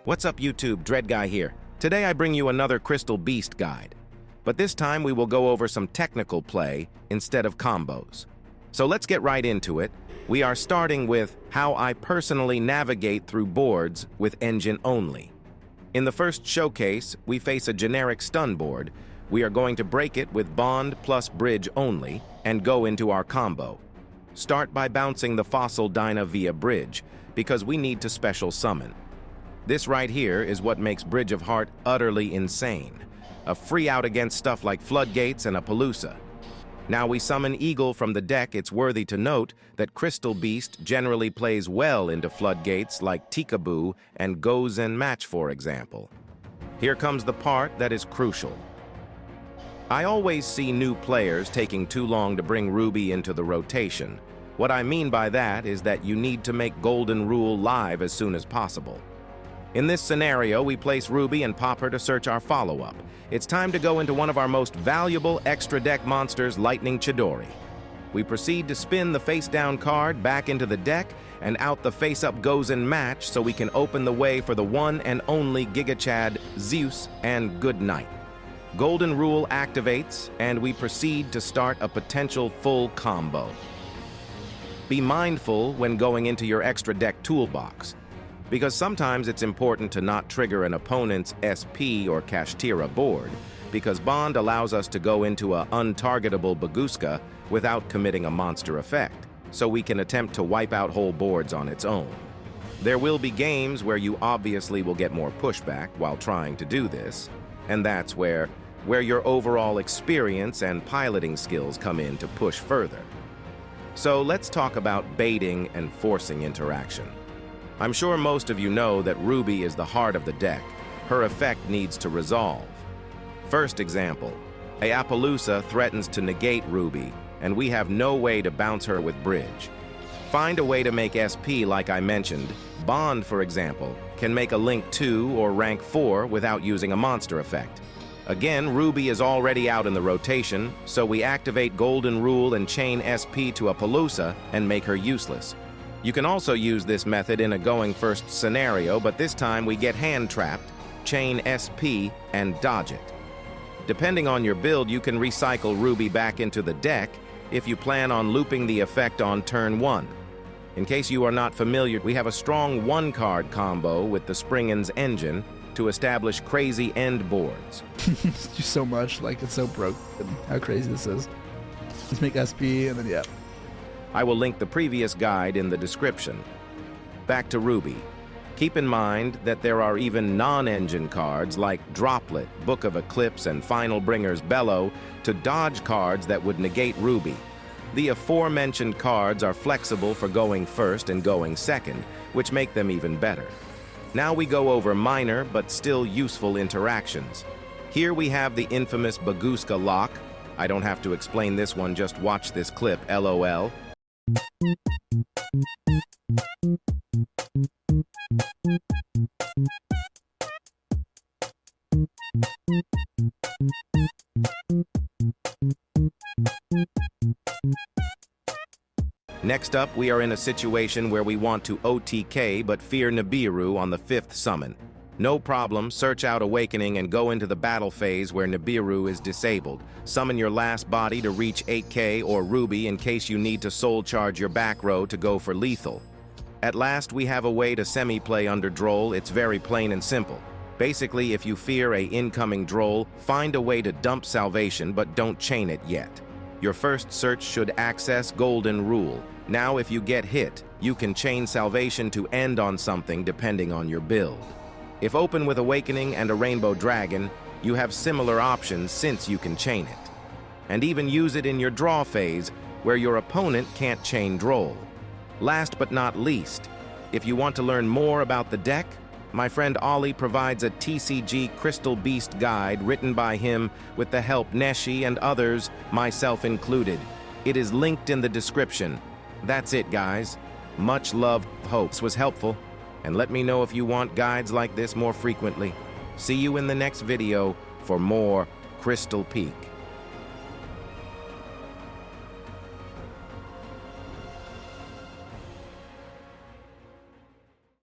What's up YouTube, Dread Guy here. Today I bring you another Crystal Beast guide. But this time we will go over some technical play instead of combos. So let's get right into it. We are starting with how I personally navigate through boards with engine only. In the first showcase, we face a generic stun board. We are going to break it with bond plus bridge only and go into our combo. Start by bouncing the Fossil Dyna via bridge because we need to special summon. This right here is what makes Bridge of Heart utterly insane. A free out against stuff like Floodgates and a Palooza. Now we summon Eagle from the deck. It's worthy to note that Crystal Beast generally plays well into Floodgates like Tikaboo and Gozen Match, for example. Here comes the part that is crucial. I always see new players taking too long to bring Ruby into the rotation. What I mean by that is that you need to make Golden Rule live as soon as possible. In this scenario, we place Ruby and pop her to search our follow-up. It's time to go into one of our most valuable extra deck monsters, Lightning Chidori. We proceed to spin the face-down card back into the deck, and out the face-up Gozen Match so we can open the way for the one and only Giga Chad, Zeus, and good night. Golden Rule activates, and we proceed to start a potential full combo. Be mindful when going into your extra deck toolbox, because sometimes it's important to not trigger an opponent's SP or Kashtira board, because Bond allows us to go into a untargetable Baguska without committing a monster effect, so we can attempt to wipe out whole boards on its own. There will be games where you obviously will get more pushback while trying to do this, and that's where your overall experience and piloting skills come in to push further. So let's talk about baiting and forcing interaction. I'm sure most of you know that Ruby is the heart of the deck. Her effect needs to resolve. First example, a Appaloosa threatens to negate Ruby, and we have no way to bounce her with bridge. Find a way to make SP like I mentioned. Bond, for example, can make a Link 2 or rank 4 without using a monster effect. Again, Ruby is already out in the rotation, so we activate Golden Rule and chain SP to a Palooza and make her useless. You can also use this method in a going first scenario, but this time we get hand trapped, chain SP, and dodge it. Depending on your build, you can recycle Ruby back into the deck if you plan on looping the effect on turn 1. In case you are not familiar, we have a strong 1-card combo with the Springen's engine to establish crazy end boards. It's just so much, like it's so broken how crazy this is. Just make SP and then yeah. I will link the previous guide in the description. Back to Ruby. Keep in mind that there are even non-engine cards like Droplet, Book of Eclipse, and Final Bringer's Bellow to dodge cards that would negate Ruby. The aforementioned cards are flexible for going first and going second, which make them even better. Now we go over minor but still useful interactions. Here we have the infamous Baguska lock. I don't have to explain this one, just watch this clip, LOL. Next up, we are in a situation where we want to OTK but fear Nibiru on the 5th summon. No problem, search out Awakening and go into the battle phase where Nibiru is disabled. Summon your last body to reach 8k or Ruby in case you need to soul charge your back row to go for lethal. At last, we have a way to semi-play under Droll. It's very plain and simple. Basically, if you fear a incoming Droll, find a way to dump Salvation but don't chain it yet. Your first search should access Golden Rule. Now if you get hit, you can chain Salvation to end on something depending on your build. If open with Awakening and a Rainbow Dragon, you have similar options since you can chain it. And even use it in your draw phase where your opponent can't chain Droll. Last but not least, if you want to learn more about the deck, my friend Ollie provides a TCG Crystal Beast guide written by him with the help Neshi and others, myself included. It is linked in the description. That's it, guys. Much love, hope this was helpful, and let me know if you want guides like this more frequently. See you in the next video for more Crystal Peak.